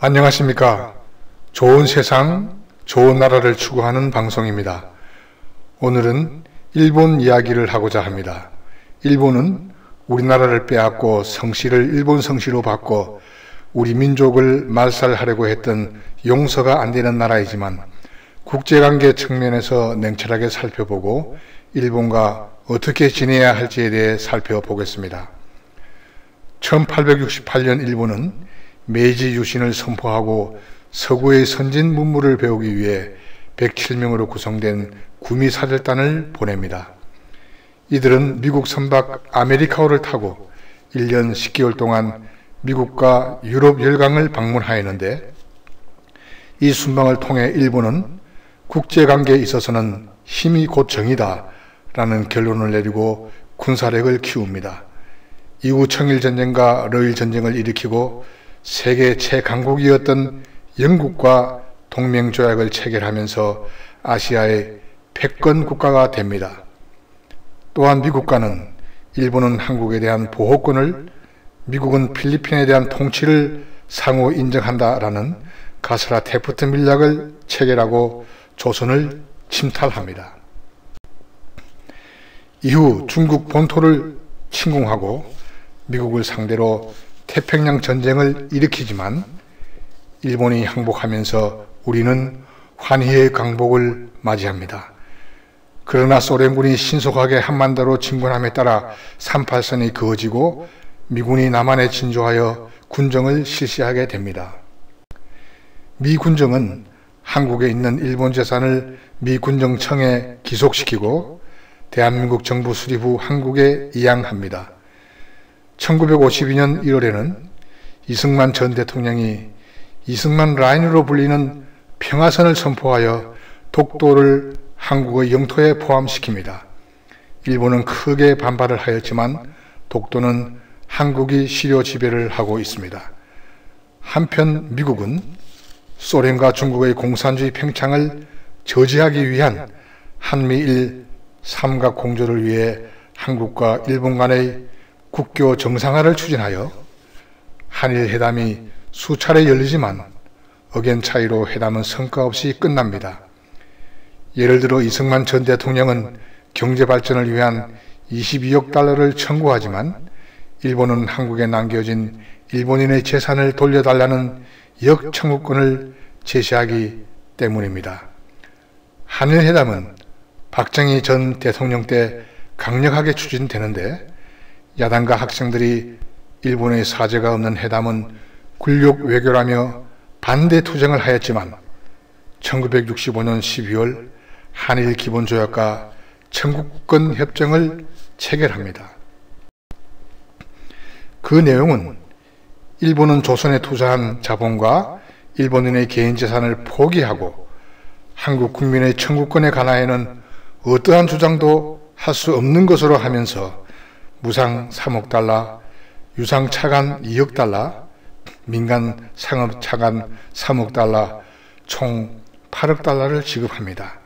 안녕하십니까. 좋은 세상, 좋은 나라를 추구하는 방송입니다. 오늘은 일본 이야기를 하고자 합니다. 일본은 우리나라를 빼앗고 성씨를 일본 성씨로 바꿔 우리 민족을 말살하려고 했던 용서가 안 되는 나라이지만 국제관계 측면에서 냉철하게 살펴보고 일본과 어떻게 지내야 할지에 대해 살펴보겠습니다. 1868년 일본은 메이지 유신을 선포하고 서구의 선진 문물을 배우기 위해 107명으로 구성된 구미사절단을 보냅니다. 이들은 미국 선박 아메리카호를 타고 1년 10개월 동안 미국과 유럽 열강을 방문하였는데, 이 순방을 통해 일본은 국제관계에 있어서는 힘이 곧 정이다 라는 결론을 내리고 군사력을 키웁니다. 이후 청일전쟁과 러일전쟁을 일으키고 세계 최강국이었던 영국과 동맹조약을 체결하면서 아시아의 패권 국가가 됩니다. 또한 미국과는 일본은 한국에 대한 보호권을, 미국은 필리핀에 대한 통치를 상호 인정한다라는 가스라 테프트 밀약을 체결하고 조선을 침탈합니다. 이후 중국 본토를 침공하고 미국을 상대로 태평양 전쟁을 일으키지만 일본이 항복하면서 우리는 환희의 강복을 맞이합니다. 그러나 소련군이 신속하게 한반도로 진군함에 따라 38선이 그어지고 미군이 남한에 진조하여 군정을 실시하게 됩니다. 미 군정은 한국에 있는 일본 재산을 미 군정청에 기속시키고 대한민국 정부 수립 후 한국에 이양합니다. 1952년 1월에는 이승만 전 대통령이 이승만 라인으로 불리는 평화선을 선포하여 독도를 한국의 영토에 포함시킵니다. 일본은 크게 반발을 하였지만 독도는 한국이 실효 지배를 하고 있습니다. 한편 미국은 소련과 중국의 공산주의 팽창을 저지하기 위한 한미일 삼각 공조를 위해 한국과 일본 간의 국교 정상화를 추진하여 한일 회담이 수차례 열리지만 의견 차이로 회담은 성과 없이 끝납니다. 예를 들어 이승만 전 대통령은 경제 발전을 위한 22억 달러를 청구하지만 일본은 한국에 남겨진 일본인의 재산을 돌려달라는 역청구권을 제시하기 때문입니다. 한일 회담은 박정희 전 대통령 때 강력하게 추진되는데, 야당과 학생들이 일본의 사죄가 없는 회담은 굴욕 외교라며 반대 투쟁을 하였지만 1965년 12월 한일 기본조약과 청구권 협정을 체결합니다. 그 내용은 일본은 조선에 투자한 자본과 일본인의 개인 재산을 포기하고 한국 국민의 청구권에 관하여는 어떠한 주장도 할 수 없는 것으로 하면서 무상 3억 달러, 유상 차관 2억 달러, 민간 상업 차관 3억 달러, 총 8억 달러를 지급합니다.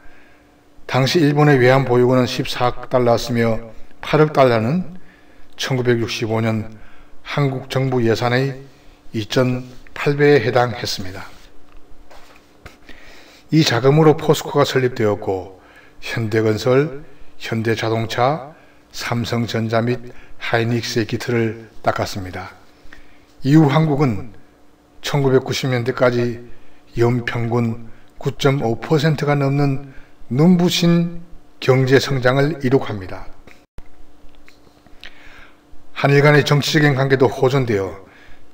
당시 일본의 외환 보유고는 14억 달러였으며 8억 달러는 1965년 한국 정부 예산의 2.8배에 해당했습니다. 이 자금으로 포스코가 설립되었고 현대건설, 현대자동차, 삼성전자 및 하이닉스의 기틀을 닦았습니다. 이후 한국은 1990년대까지 연평균 9.5%가 넘는 눈부신 경제 성장을 이룩합니다. 한일 간의 정치적인 관계도 호전되어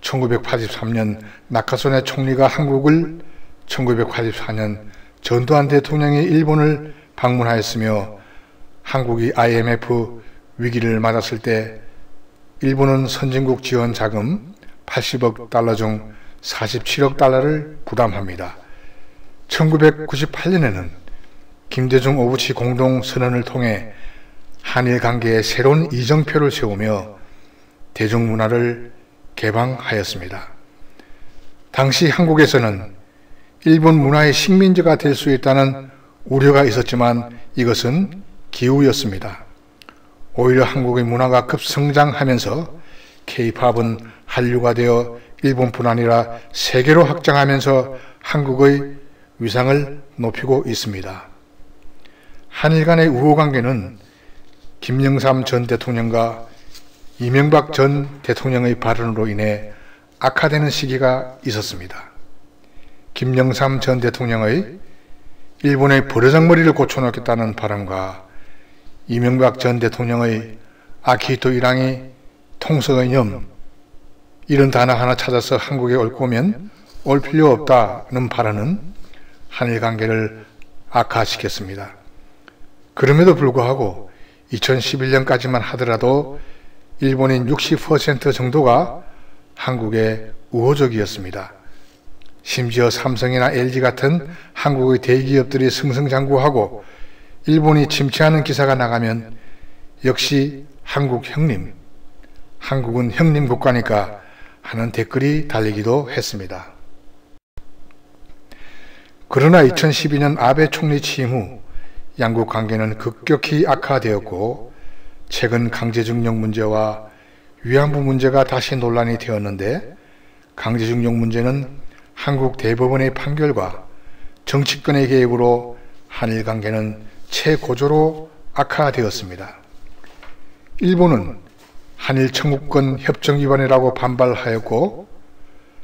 1983년 나카소네 총리가 한국을, 1984년 전두환 대통령이 일본을 방문하였으며 한국이 IMF 위기를 맞았을 때 일본은 선진국 지원 자금 80억 달러 중 47억 달러를 부담합니다. 1998년에는 김대중 오부치 공동선언을 통해 한일 관계에 새로운 이정표를 세우며 대중문화를 개방하였습니다. 당시 한국에서는 일본 문화의 식민지가 될 수 있다는 우려가 있었지만 이것은 기우였습니다. 오히려 한국의 문화가 급성장하면서 K-팝은 한류가 되어 일본뿐 아니라 세계로 확장하면서 한국의 위상을 높이고 있습니다. 한일 간의 우호관계는 김영삼 전 대통령과 이명박 전 대통령의 발언으로 인해 악화되는 시기가 있었습니다. 김영삼 전 대통령의 일본의 버르장머리를 고쳐놓겠다는 발언과 이명박 전 대통령의 아키히토 일항이 통석의 념, 이런 단어 하나 찾아서 한국에 올 거면 올 필요 없다는 발언은 한일 관계를 악화시켰습니다. 그럼에도 불구하고 2011년까지만 하더라도 일본인 60% 정도가 한국에 우호적이었습니다. 심지어 삼성이나 LG 같은 한국의 대기업들이 승승장구하고 일본이 침체하는 기사가 나가면 역시 한국 형님, 한국은 형님 국가니까 하는 댓글이 달리기도 했습니다. 그러나 2012년 아베 총리 취임 후 양국 관계는 급격히 악화되었고 최근 강제징용 문제와 위안부 문제가 다시 논란이 되었는데 강제징용 문제는 한국 대법원의 판결과 정치권의 개입으로 한일 관계는 최고조로 악화되었습니다. 일본은 한일 청구권 협정 위반이라고 반발하였고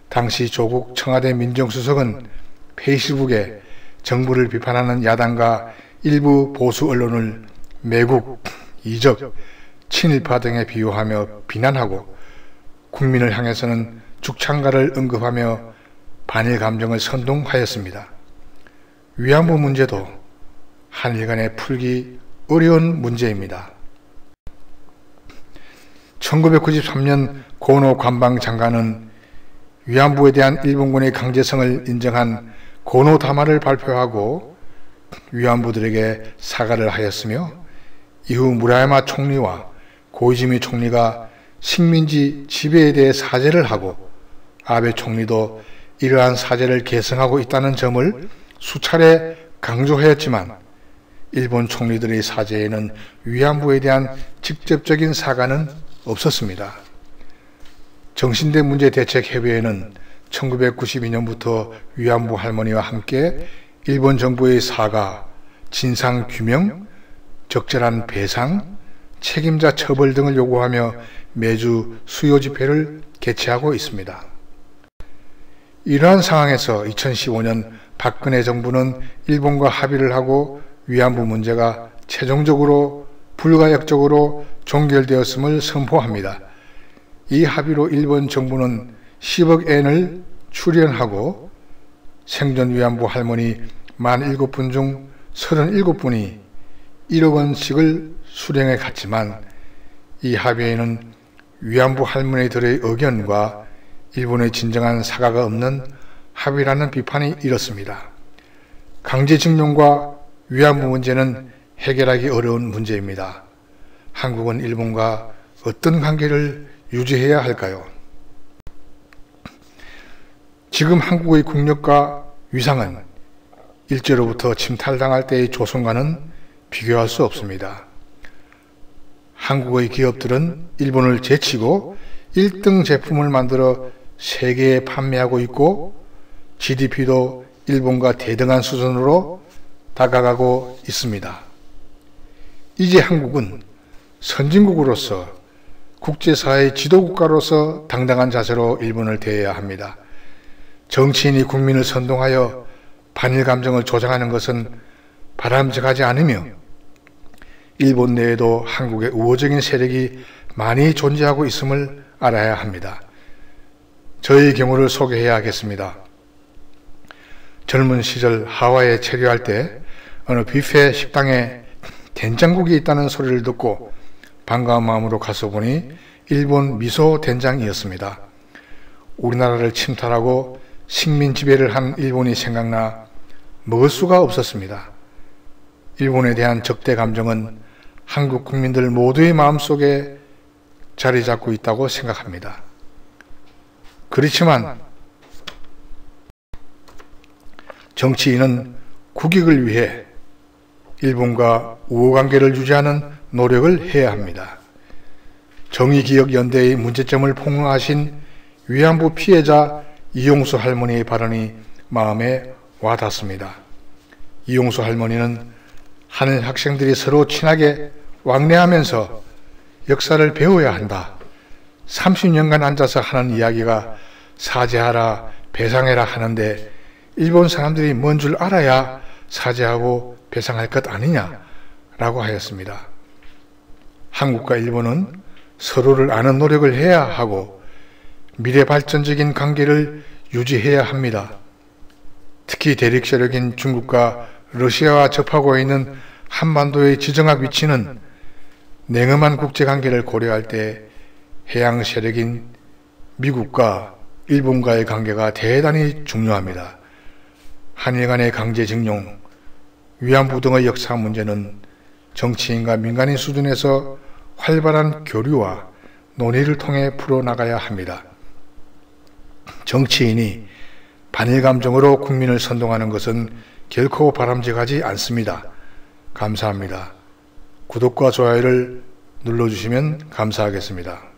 당시 조국 청와대 민정수석은 페이스북에 정부를 비판하는 야당과 일부 보수 언론을 매국, 이적, 친일파 등에 비유하며 비난하고 국민을 향해서는 죽창가를 언급하며 반일 감정을 선동하였습니다. 위안부 문제도 한일 간에 풀기 어려운 문제입니다. 1993년 고노 관방장관은 위안부에 대한 일본군의 강제성을 인정한 고노 담화를 발표하고 위안부들에게 사과를 하였으며 이후 무라야마 총리와 고이즈미 총리가 식민지 지배에 대해 사죄를 하고 아베 총리도 이러한 사죄를 계승하고 있다는 점을 수차례 강조하였지만 일본 총리들의 사죄에는 위안부에 대한 직접적인 사과는 없었습니다. 정신대 문제 대책 협의회는 1992년부터 위안부 할머니와 함께 일본 정부의 사과, 진상 규명, 적절한 배상, 책임자 처벌 등을 요구하며 매주 수요 집회를 개최하고 있습니다. 이러한 상황에서 2015년 박근혜 정부는 일본과 합의를 하고 위안부 문제가 최종적으로 불가역적으로 종결되었음을 선포합니다. 이 합의로 일본 정부는 10억 엔을 출연하고 생존 위안부 할머니 47분 중 37분이 1억 원씩을 수령해 갔지만 이 합의에는 위안부 할머니들의 의견과 일본의 진정한 사과가 없는 합의라는 비판이 일었습니다. 강제징용과 위안부 문제는 해결하기 어려운 문제입니다. 한국은 일본과 어떤 관계를 유지해야 할까요? 지금 한국의 국력과 위상은 일제로부터 침탈당할 때의 조선과는 비교할 수 없습니다. 한국의 기업들은 일본을 제치고 1등 제품을 만들어 세계에 판매하고 있고 GDP도 일본과 대등한 수준으로 다가가고 있습니다. 이제 한국은 선진국으로서 국제사회의 지도국가로서 당당한 자세로 일본을 대해야 합니다. 정치인이 국민을 선동하여 반일 감정을 조장하는 것은 바람직하지 않으며 일본 내에도 한국의 우호적인 세력이 많이 존재하고 있음을 알아야 합니다. 저의 경우를 소개해야 하겠습니다. 젊은 시절 하와이에 체류할 때 어느 뷔페 식당에 된장국이 있다는 소리를 듣고 반가운 마음으로 가서 보니 일본 미소 된장이었습니다. 우리나라를 침탈하고 식민 지배를 한 일본이 생각나 먹을 수가 없었습니다. 일본에 대한 적대 감정은 한국 국민들 모두의 마음속에 자리 잡고 있다고 생각합니다. 그렇지만 정치인은 국익을 위해 일본과 우호관계를 유지하는 노력을 해야 합니다. 정의기억연대의 문제점을 폭로하신 위안부 피해자 이용수 할머니의 발언이 마음에 와닿습니다. 이용수 할머니는 한 학생들이 서로 친하게 왕래하면서 역사를 배워야 한다. 30년간 앉아서 하는 이야기가 사죄하라, 배상해라 하는데 일본 사람들이 뭔 줄 알아야 사죄하고 배상할 것 아니냐라고 하였습니다. 한국과 일본은 서로를 아는 노력을 해야 하고 미래 발전적인 관계를 유지해야 합니다. 특히 대륙 세력인 중국과 러시아와 접하고 있는 한반도의 지정학 위치는 냉엄한 국제관계를 고려할 때 해양 세력인 미국과 일본과의 관계가 대단히 중요합니다. 한일 간의 강제징용, 위안부 등의 역사 문제는 정치인과 민간인 수준에서 활발한 교류와 논의를 통해 풀어나가야 합니다. 정치인이 반일 감정으로 국민을 선동하는 것은 결코 바람직하지 않습니다. 감사합니다. 구독과 좋아요를 눌러주시면 감사하겠습니다.